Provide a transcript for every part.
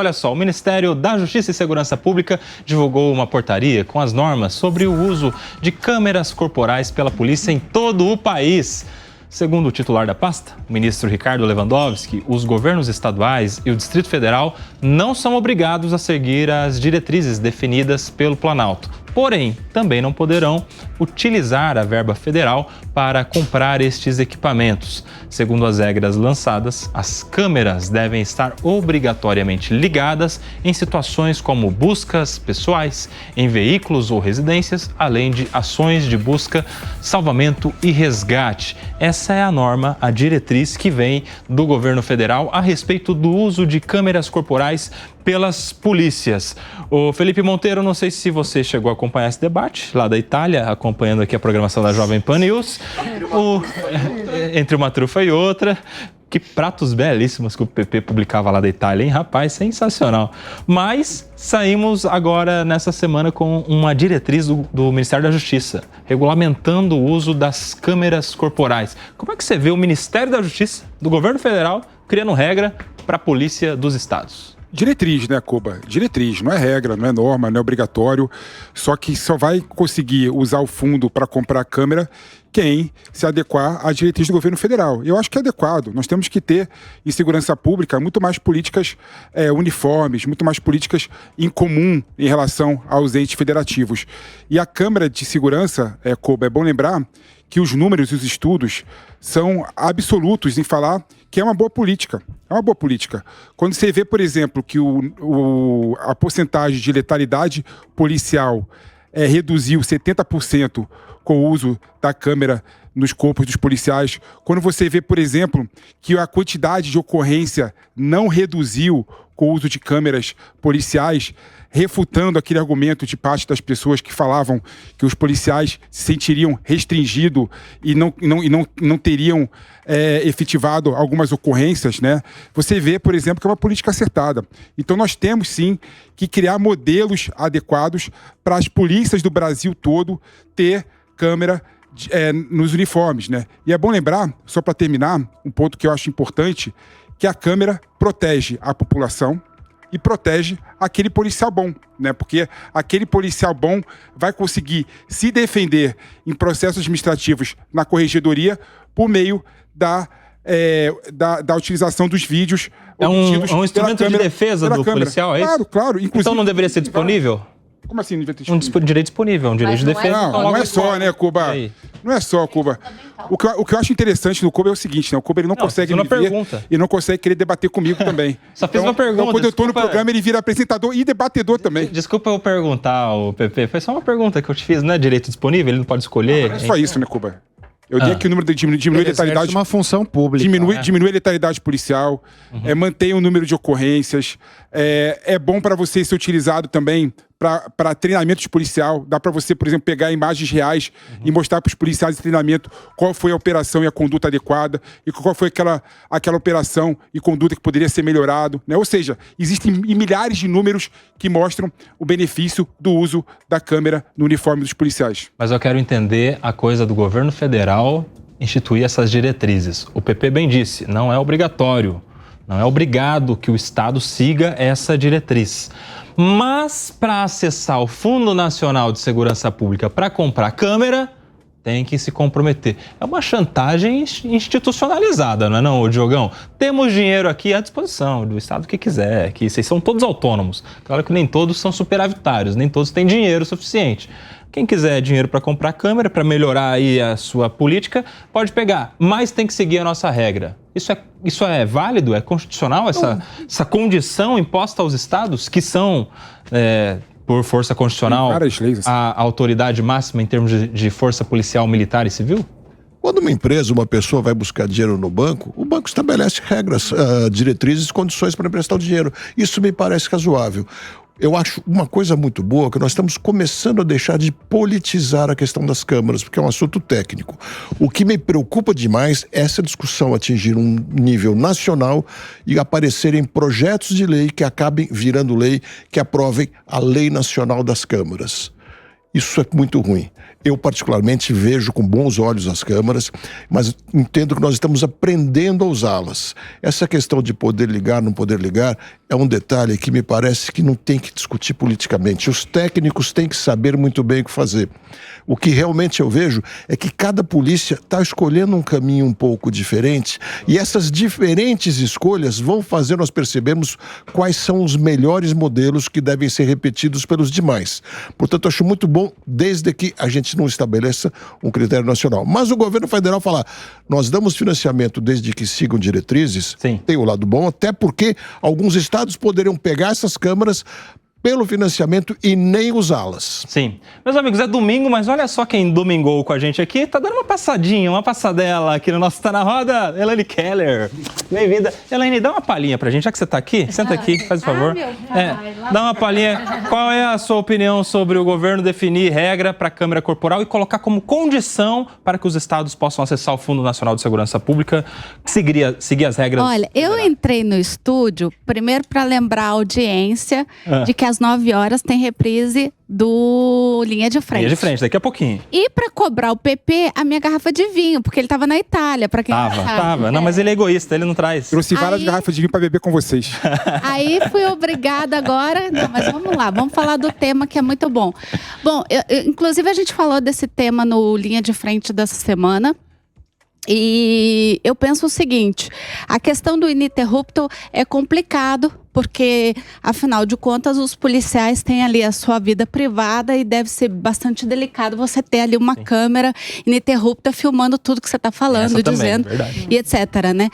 Olha só, o Ministério da Justiça e Segurança Pública divulgou uma portaria com as normas sobre o uso de câmeras corporais pela polícia em todo o país. Segundo o titular da pasta, o ministro Ricardo Lewandowski, os governos estaduais e o Distrito Federal não são obrigados a seguir as diretrizes definidas pelo Planalto. Porém, também não poderão utilizar a verba federal para comprar estes equipamentos. Segundo as regras lançadas, as câmeras devem estar obrigatoriamente ligadas em situações como buscas pessoais, em veículos ou residências, além de ações de busca, salvamento e resgate. Essa é a norma, a diretriz que vem do governo federal a respeito do uso de câmeras corporais pelas polícias. O Felipe Monteiro, não sei se você chegou a acompanhar esse debate lá da Itália, acompanhando aqui a programação da Jovem Pan News. Entre uma trufa e outra. Que pratos belíssimos que o PP publicava lá da Itália, hein? Rapaz, sensacional. Mas saímos agora nessa semana com uma diretriz do Ministério da Justiça, regulamentando o uso das câmeras corporais. Como é que você vê o Ministério da Justiça do governo federal criando regra para a polícia dos estados? Diretriz, né, Cuba? Diretriz, não é regra, não é norma, não é obrigatório, só que só vai conseguir usar o fundo para comprar a câmera quem se adequar à diretriz do governo federal. Eu acho que é adequado. Nós temos que ter, em segurança pública, muito mais políticas uniformes, muito mais políticas em comum em relação aos entes federativos. E a Câmara de Segurança, Cuba, é bom lembrar que os números e os estudos são absolutos em falar que é uma boa política. É uma boa política. Quando você vê, por exemplo, que a porcentagem de letalidade policial reduziu 70% com o uso da câmera nos corpos dos policiais. Quando você vê, por exemplo, que a quantidade de ocorrência não reduziu com o uso de câmeras policiais, refutando aquele argumento de parte das pessoas que falavam que os policiais se sentiriam restringidos e não teriam efetivado algumas ocorrências, né? Você vê, por exemplo, que é uma política acertada. Então nós temos, sim, que criar modelos adequados para as polícias do Brasil todo ter câmera nos uniformes, né? E é bom lembrar, só para terminar, um ponto que eu acho importante, que a câmera protege a população e protege aquele policial bom, né? Porque aquele policial bom vai conseguir se defender em processos administrativos na corregedoria por meio da utilização dos vídeos. É um instrumento de defesa do policial, é isso? Claro, claro. Inclusive, então não deveria ser disponível? Como assim não devia ter disponível? Um direito disponível, um direito de defesa. Não é só, né, Cuba? Não é só, Cuba. O que eu acho interessante no Cuba é o seguinte, né? O Cuba ele não consegue me ver e não consegue querer debater comigo também. Só fiz uma pergunta. Então, quando eu tô no programa, ele vira apresentador e debatedor também. Desculpa eu perguntar, o PP. Foi só uma pergunta que eu te fiz, não é direito disponível? Ele não pode escolher? Não é só isso, né, Cuba? Eu diria que o número diminui a letalidade. Uma função pública. Diminui a letalidade policial, mantém o número de ocorrências. É bom para você ser utilizado também para treinamento de policial. Dá para você, por exemplo, pegar imagens reais e mostrar para os policiais em treinamento qual foi a operação e a conduta adequada e qual foi aquela operação e conduta que poderia ser melhorado, né? Ou seja, existem milhares de números que mostram o benefício do uso da câmera no uniforme dos policiais. Mas eu quero entender a coisa do governo federal instituir essas diretrizes. O PP bem disse, não é obrigatório, não é obrigado que o Estado siga essa diretriz. Mas para acessar o Fundo Nacional de Segurança Pública para comprar câmera, tem que se comprometer. É uma chantagem institucionalizada, não é não, Diogão? Temos dinheiro aqui à disposição do Estado que quiser, que vocês são todos autônomos. Claro que nem todos são superavitários, nem todos têm dinheiro suficiente. Quem quiser dinheiro para comprar câmera, para melhorar aí a sua política, pode pegar, mas tem que seguir a nossa regra. Isso é válido? É constitucional essa condição imposta aos estados, que são, por força constitucional, a autoridade máxima em termos de força policial, militar e civil? Quando uma empresa, uma pessoa vai buscar dinheiro no banco, o banco estabelece regras, diretrizes, condições para emprestar o dinheiro. Isso me parece razoável. Eu acho uma coisa muito boa que nós estamos começando a deixar de politizar a questão das câmaras, porque é um assunto técnico. O que me preocupa demais é essa discussão atingir um nível nacional e aparecerem projetos de lei que acabem virando lei, que aprovem a lei nacional das câmaras. Isso é muito ruim. Eu, particularmente, vejo com bons olhos as câmeras, mas entendo que nós estamos aprendendo a usá-las. Essa questão de poder ligar, não poder ligar, é um detalhe que me parece que não tem que discutir politicamente. Os técnicos têm que saber muito bem o que fazer. O que realmente eu vejo é que cada polícia está escolhendo um caminho um pouco diferente, e essas diferentes escolhas vão fazer nós percebermos quais são os melhores modelos que devem ser repetidos pelos demais. Portanto, acho muito bom, desde que a gente não estabeleça um critério nacional. Mas o governo federal falar, nós damos financiamento desde que sigam diretrizes, Sim. tem o lado bom, até porque alguns estados poderiam pegar essas câmaras pelo financiamento e nem usá-las. Sim. Meus amigos, é domingo, mas olha só quem domingou com a gente aqui. Tá dando uma passadinha, uma passadela aqui no nosso Tá Na Roda. Elaine Keller. Bem-vinda. Elaine, dá uma palhinha pra gente, já que você tá aqui. Senta aqui, faz o favor. Dá uma palhinha. Qual é a sua opinião sobre o governo definir regra para a câmera corporal e colocar como condição para que os estados possam acessar o Fundo Nacional de Segurança Pública, seguir as regras? Olha, eu entrei no estúdio, primeiro para lembrar a audiência de que às 9 horas tem reprise do Linha de Frente. Linha de Frente, daqui a pouquinho. E para cobrar o PP, a minha garrafa de vinho, porque ele tava na Itália, para quem não sabe. Tava. Não, mas ele é egoísta, ele não traz. Trouxe várias garrafas de vinho para beber com vocês. Aí fui obrigada agora... Não, mas vamos lá, vamos falar do tema que é muito bom. Bom, inclusive a gente falou desse tema no Linha de Frente dessa semana. E eu penso o seguinte, a questão do ininterrupto é complicado, porque, afinal de contas, os policiais têm ali a sua vida privada e deve ser bastante delicado você ter ali uma câmera ininterrupta filmando tudo que você está falando, dizendo, e etc, né?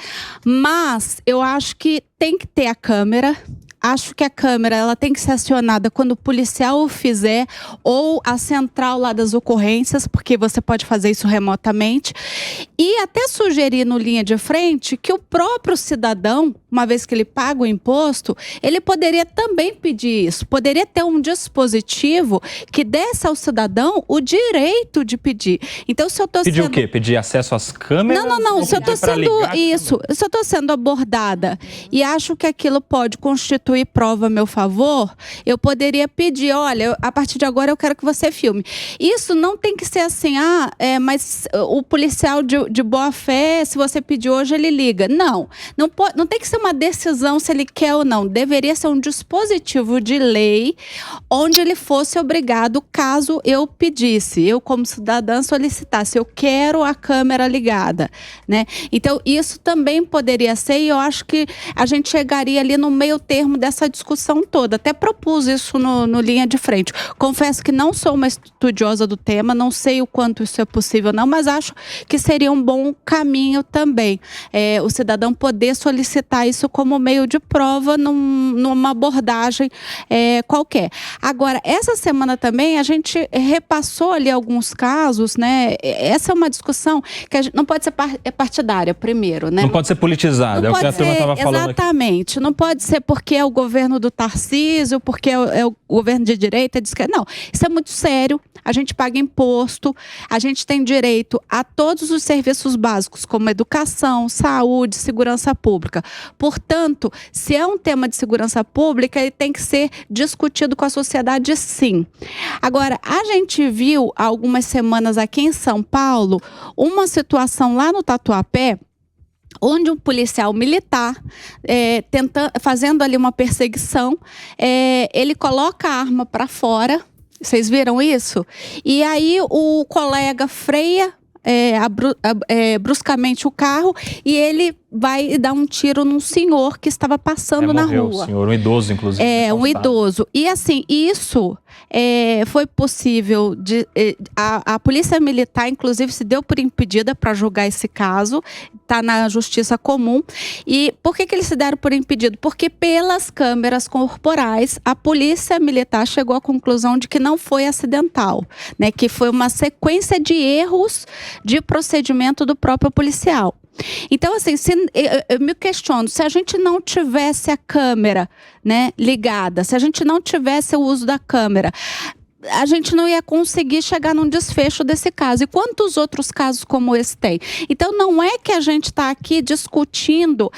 Mas eu acho que tem que ter a câmera. Acho que a câmera ela tem que ser acionada quando o policial o fizer, ou a central lá das ocorrências, porque você pode fazer isso remotamente. E até sugerir no Linha de Frente que o próprio cidadão, uma vez que ele paga o imposto, ele poderia também pedir isso. Poderia ter um dispositivo que desse ao cidadão o direito de pedir. Então, se eu estou Pedir o quê? Pedir acesso às câmeras? Não. Se eu estou se eu estou sendo abordada e acho que aquilo pode constituir prova a meu favor, eu poderia pedir, olha, a partir de agora eu quero que você filme. Isso não tem que ser assim, mas o policial de boa fé, se você pedir hoje, ele liga. Não tem que ser uma decisão se ele quer ou não. Deveria ser um dispositivo de lei onde ele fosse obrigado, caso eu pedisse, eu como cidadã solicitasse, eu quero a câmera ligada, né? Então, isso também poderia ser, e eu acho que a gente chegaria ali no meio termo dessa discussão toda. Até propus isso no Linha de Frente. Confesso que não sou uma estudiosa do tema, não sei o quanto isso é possível não, mas acho que seria um bom caminho também. O cidadão poder solicitar isso como meio de prova numa abordagem qualquer. Agora, essa semana também a gente repassou ali alguns casos, né? Essa é uma discussão que a gente não pode ser partidária, primeiro, né? Não pode ser politizada, é o que a turma estava falando aqui. Exatamente. Não pode ser porque é o governo do Tarcísio, porque é o governo de direita, de esquerda. Não, isso é muito sério. A gente paga imposto, a gente tem direito a todos os serviços básicos, como educação, saúde, segurança pública. Portanto, se é um tema de segurança pública, ele tem que ser discutido com a sociedade, sim. Agora, a gente viu há algumas semanas aqui em São Paulo uma situação lá no Tatuapé, onde um policial militar, fazendo ali uma perseguição, ele coloca a arma para fora. Vocês viram isso? E aí o colega freia bruscamente o carro e ele vai dar um tiro num senhor que estava passando na rua. Um senhor, um idoso, inclusive. Um idoso. E assim, isso foi possível a Polícia Militar, inclusive, se deu por impedida para julgar esse caso, está na Justiça Comum. E por que eles se deram por impedido? Porque pelas câmeras corporais, a Polícia Militar chegou à conclusão de que não foi acidental, né? Que foi uma sequência de erros de procedimento do próprio policial. Então, assim, eu me questiono, se a gente não tivesse a câmera, né, ligada, se a gente não tivesse o uso da câmera, a gente não ia conseguir chegar num desfecho desse caso. E quantos outros casos como esse tem? Então, não é que a gente está aqui discutindo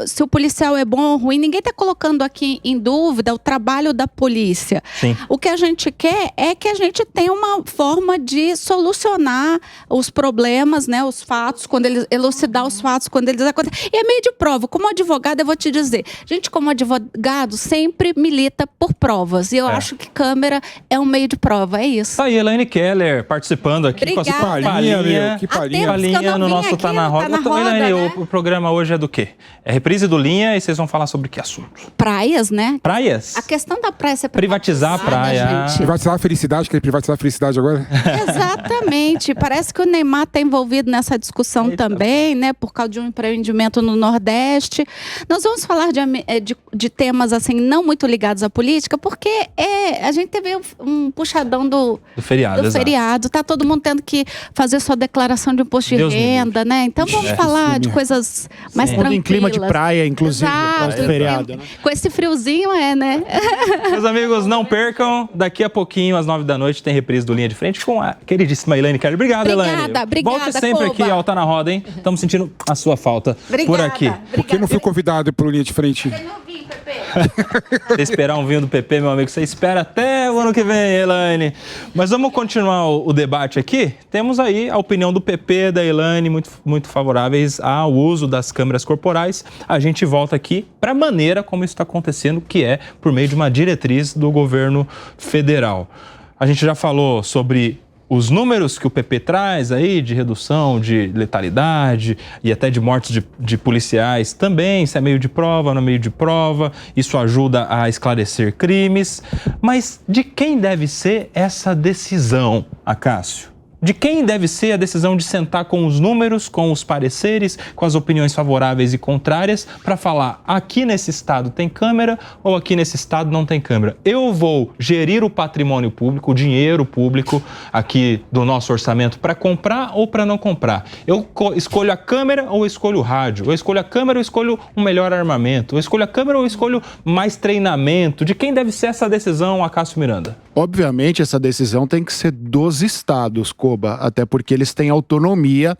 se o policial é bom ou ruim. Ninguém está colocando aqui em dúvida o trabalho da polícia. Sim. O que a gente quer é que a gente tenha uma forma de solucionar os problemas, né, os fatos, elucidar os fatos quando eles acontecem. E é meio de prova. Como advogado, eu vou te dizer, gente, como advogado, sempre milita por provas. E eu acho que câmera é um meio de prova, é isso. Tá aí, Elaine Keller participando aqui. Obrigada. Com a sua palhinha. Que palhinha. Palhinha no nosso Tá na Roda. Elaine, né? o programa hoje é do quê? É reprise do Linha e vocês vão falar sobre que assunto? Praias, né? Praias? A questão da praia ser Privatizar a praia. gente. Privatizar a felicidade, quer privatizar a felicidade agora? Exatamente. Parece que o Neymar está envolvido nessa discussão também, né? Por causa de um empreendimento no Nordeste. Nós vamos falar de temas, assim, não muito ligados à política, porque a gente teve um puxadão do feriado. Tá todo mundo tendo que fazer sua declaração de imposto de renda, né? Então vamos falar de coisas mais tranquilas. Em clima de praia, inclusive, feriado, né? Com esse friozinho, né? Meus amigos, não percam. Daqui a pouquinho, às 9 da noite, tem reprise do Linha de Frente com a queridíssima Elaine Keller. Obrigado, Elaine. Obrigada, Volte sempre Koba. aqui ao Tá na Roda, hein? Estamos sentindo a sua falta por aqui. Por que não fui convidado pelo Linha de Frente? Se esperar um vinho do PP, meu amigo, você espera até o ano que vem, Elaine. Mas vamos continuar o debate aqui. Temos aí a opinião do PP, da Elaine, muito favoráveis ao uso das câmeras corporais. A gente volta aqui para a maneira como isso está acontecendo, que é por meio de uma diretriz do governo federal. A gente já falou sobre os números que o PP traz aí de redução de letalidade e até de mortes de policiais também, se é meio de prova, não é meio de prova, isso ajuda a esclarecer crimes. Mas de quem deve ser essa decisão, Acácio? De quem deve ser a decisão de sentar com os números, com os pareceres, com as opiniões favoráveis e contrárias, para falar aqui nesse estado tem câmera ou aqui nesse estado não tem câmera? Eu vou gerir o patrimônio público, o dinheiro público aqui do nosso orçamento para comprar ou para não comprar? Eu escolho a câmera ou eu escolho o rádio? Eu escolho a câmera ou eu escolho um melhor armamento? Eu escolho a câmera ou eu escolho mais treinamento? De quem deve ser essa decisão, Acácio Miranda? Obviamente, essa decisão tem que ser dos estados, Koba, até porque eles têm autonomia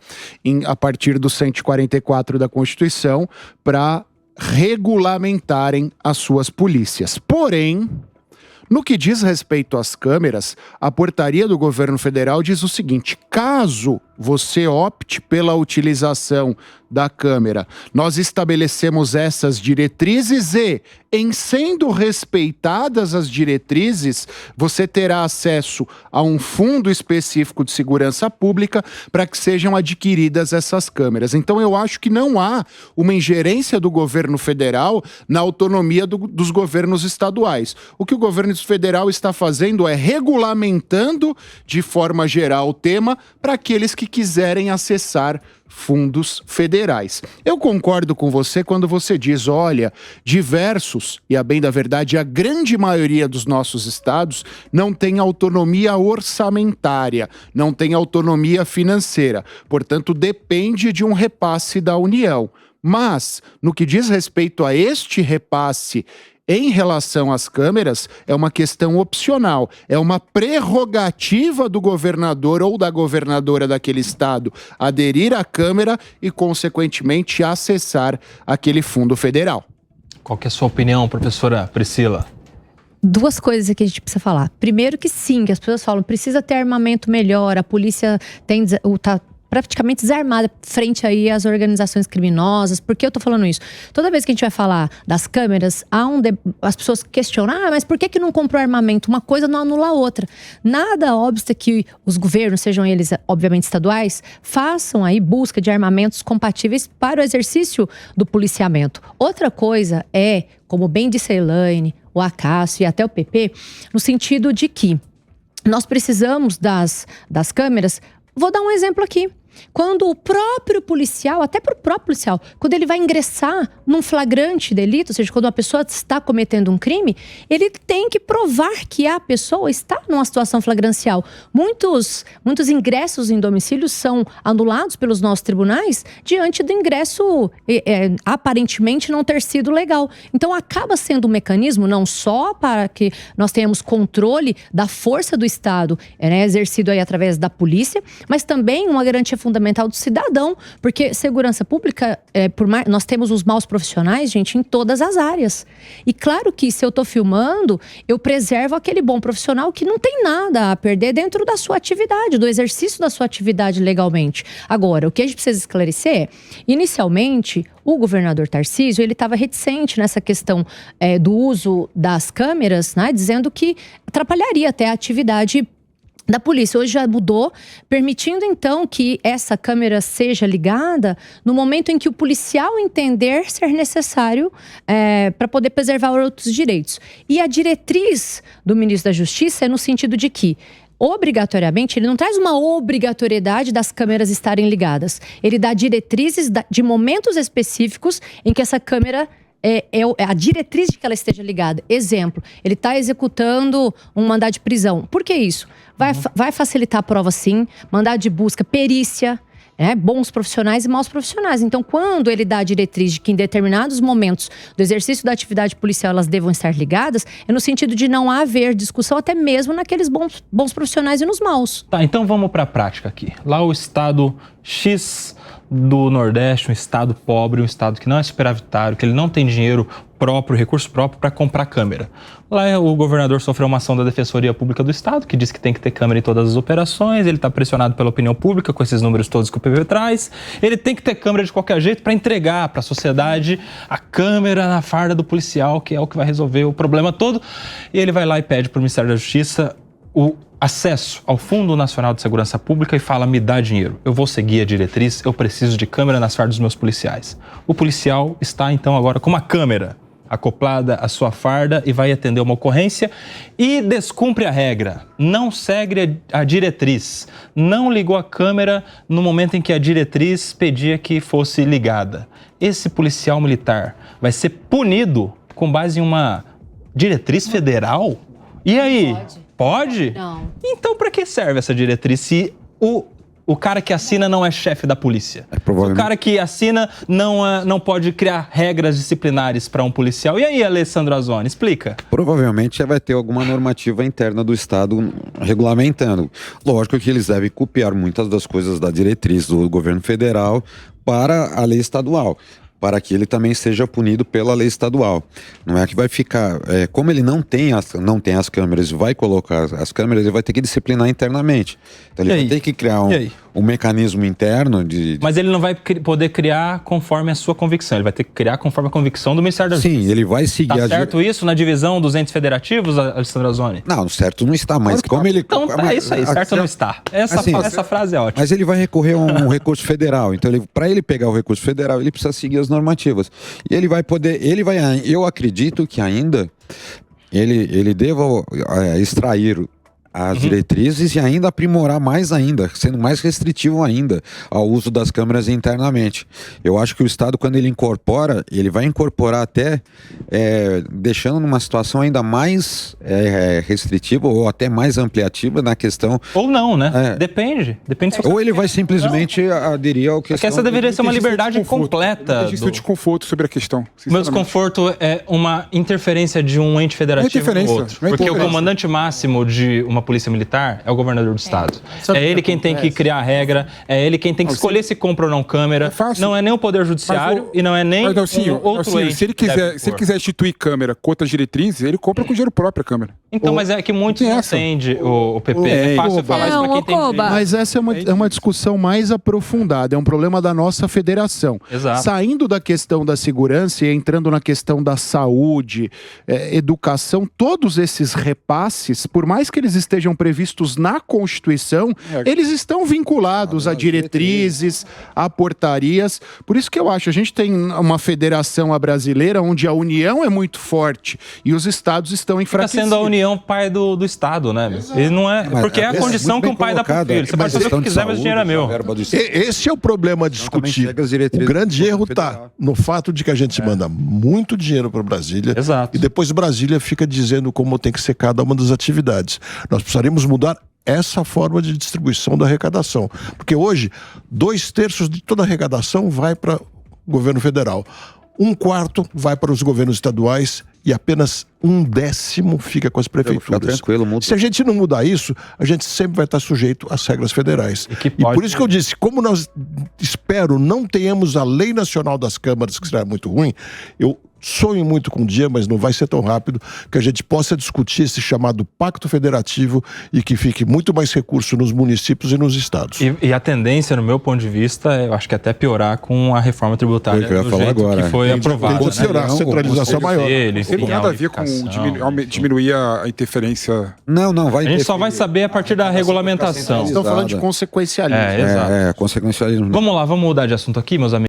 a partir do 144 da Constituição para regulamentarem as suas polícias. Porém, no que diz respeito às câmeras, a portaria do governo federal diz o seguinte: caso você opte pela utilização da câmera, nós estabelecemos essas diretrizes e, em sendo respeitadas as diretrizes, você terá acesso a um fundo específico de segurança pública para que sejam adquiridas essas câmeras. Então eu acho que não há uma ingerência do governo federal na autonomia dos governos estaduais. O que o governo federal está fazendo é regulamentando de forma geral o tema para aqueles que quiserem acessar fundos federais. Eu concordo com você quando você diz, olha, diversos, e a bem da verdade, a grande maioria dos nossos estados não tem autonomia orçamentária, não tem autonomia financeira, portanto depende de um repasse da União. Mas, no que diz respeito a este repasse em relação às câmeras, é uma questão opcional, é uma prerrogativa do governador ou da governadora daquele estado aderir à câmera e, consequentemente, acessar aquele fundo federal. Qual que é a sua opinião, professora Priscila? Duas coisas aqui a gente precisa falar. Primeiro que sim, que as pessoas falam, precisa ter armamento melhor, a polícia tá praticamente desarmada frente aí às organizações criminosas. Por que eu tô falando isso? Toda vez que a gente vai falar das câmeras, as pessoas questionam, mas por que não comprou armamento? Uma coisa não anula a outra. Nada obsta que os governos, sejam eles obviamente estaduais, façam aí busca de armamentos compatíveis para o exercício do policiamento. Outra coisa é, como bem disse a Elaine, o Acácio e até o PP, no sentido de que nós precisamos das câmeras. Vou dar um exemplo aqui. quando o próprio policial, até para o próprio policial, quando ele vai ingressar num flagrante delito, ou seja, quando uma pessoa está cometendo um crime, ele tem que provar que a pessoa está numa situação flagrancial. Muitos ingressos em domicílio são anulados pelos nossos tribunais diante do ingresso aparentemente não ter sido legal. Então acaba sendo um mecanismo não só para que nós tenhamos controle da força do Estado, exercido aí através da polícia, mas também uma garantia fundamental do cidadão, porque segurança pública, nós temos os maus profissionais, gente, em todas as áreas. E claro que se eu estou filmando, eu preservo aquele bom profissional que não tem nada a perder dentro da sua atividade, do exercício da sua atividade legalmente. Agora, o que a gente precisa esclarecer é, inicialmente, o governador Tarcísio, ele estava reticente nessa questão do uso das câmeras, né, dizendo que atrapalharia até a atividade da polícia. Hoje já mudou, permitindo então que essa câmera seja ligada no momento em que o policial entender ser necessário para poder preservar outros direitos. E a diretriz do ministro da Justiça é no sentido de que, obrigatoriamente, ele não traz uma obrigatoriedade das câmeras estarem ligadas. Ele dá diretrizes de momentos específicos em que essa câmera a diretriz de que ela esteja ligada. Exemplo, ele está executando um mandado de prisão. Por que isso? Vai facilitar a prova, sim. Mandado de busca, perícia, bons profissionais e maus profissionais. Então, quando ele dá a diretriz de que em determinados momentos do exercício da atividade policial elas devam estar ligadas, é no sentido de não haver discussão até mesmo naqueles bons profissionais e nos maus. Tá, então vamos para a prática aqui. Lá o estado X do Nordeste, um estado pobre, um estado que não é superavitário, que ele não tem dinheiro próprio, recurso próprio para comprar câmera. Lá o governador sofreu uma ação da Defensoria Pública do Estado, que diz que tem que ter câmera em todas as operações, ele está pressionado pela opinião pública com esses números todos que o PV traz, ele tem que ter câmera de qualquer jeito para entregar para a sociedade a câmera na farda do policial, que é o que vai resolver o problema todo, e ele vai lá e pede para o Ministério da Justiça o acesso ao Fundo Nacional de Segurança Pública e fala, me dá dinheiro, eu vou seguir a diretriz, eu preciso de câmera nas fardas dos meus policiais. O policial está então agora com uma câmera acoplada à sua farda e vai atender uma ocorrência e descumpre a regra, não segue a diretriz, não ligou a câmera no momento em que a diretriz pedia que fosse ligada. Esse policial militar vai ser punido com base em uma diretriz federal? E aí? Pode? Não. Então, para que serve essa diretriz se o cara que assina não é chefe da polícia? O cara que assina não pode criar regras disciplinares para um policial. E aí, Alessandro Azzoni, explica. Provavelmente já vai ter alguma normativa interna do Estado regulamentando. Lógico que eles devem copiar muitas das coisas da diretriz do governo federal para a lei estadual, para que ele também seja punido pela lei estadual. Não é que vai ficar... como ele não tem as câmeras e vai colocar as câmeras, ele vai ter que disciplinar internamente. Então ele vai ter que criar um mecanismo interno de... Mas ele não vai poder criar conforme a sua convicção, ele vai ter que criar conforme a convicção do Ministério da Justiça. Sim, ele vai seguir... Tá certo isso na divisão dos entes federativos, Alessandro Azzoni? Não, certo não está, mas como ele... Então é isso aí, certo não está. Essa frase é ótima. Mas ele vai recorrer a um recurso federal, então para ele pegar o recurso federal, ele precisa seguir as normativas. E ele vai poder... eu acredito que ainda ele deva extrair as diretrizes e ainda aprimorar mais ainda, sendo mais restritivo ainda ao uso das câmeras internamente. Eu acho que o Estado, quando ele incorpora, ele vai incorporar até deixando numa situação ainda mais restritiva ou até mais ampliativa na questão... Ou não, né? Depende. Ou ele vai simplesmente aderir ao questão... Porque essa deveria ser uma liberdade completa. Eu tenho desconforto sobre a questão. Meu desconforto é uma interferência de um ente federativo no outro. Porque o comandante máximo de uma polícia militar é o governador do estado. É ele quem tem que criar a regra, é ele quem tem que escolher se compra ou não câmera. Não é nem o Poder Judiciário e não é nem outro ente. Se ele quiser instituir câmera com outras diretrizes, ele compra com dinheiro próprio a câmera. Então, mas é que muitos não entendem o PP. É fácil falar isso pra quem tem dinheiro. Mas essa é uma discussão mais aprofundada, é um problema da nossa federação. Exato. Saindo da questão da segurança e entrando na questão da saúde, educação, todos esses repasses, por mais que eles estejam estejam previstos na Constituição, eles estão vinculados a diretrizes, a portarias. Por isso que eu acho, a gente tem uma federação brasileira onde a União é muito forte e os estados estão enfraquecidos. Está sendo a União pai do Estado, né? Ele não é, porque é a condição que um pai dá pro filho. Você pode fazer o que quiser, mas o dinheiro é meu. Esse é o problema a discutir. O grande erro está no fato de que a gente manda muito dinheiro para Brasília. Exato. E depois Brasília fica dizendo como tem que ser cada uma das atividades. Nós precisaríamos mudar essa forma de distribuição da arrecadação. Porque hoje, 2/3 de toda a arrecadação vai para o governo federal. 1/4 vai para os governos estaduais e apenas 1/10 fica com as prefeituras. Se a gente não mudar isso, a gente sempre vai estar sujeito às regras federais. E por isso que eu disse, como nós espero não tenhamos a lei nacional das câmaras, que será muito ruim, eu sonho muito com um dia, mas não vai ser tão rápido, que a gente possa discutir esse chamado pacto federativo e que fique muito mais recurso nos municípios e nos estados. E a tendência, no meu ponto de vista, eu acho que até piorar com a reforma tributária do jeito que foi aprovada. Pode piorar, a centralização maior. Não tem nada a ver com diminuir a interferência. Não, vai. A gente só vai saber a partir da regulamentação. Estão falando de consequencialismo. Exato. Consequencialismo. Vamos lá, vamos mudar de assunto aqui, meus amigos.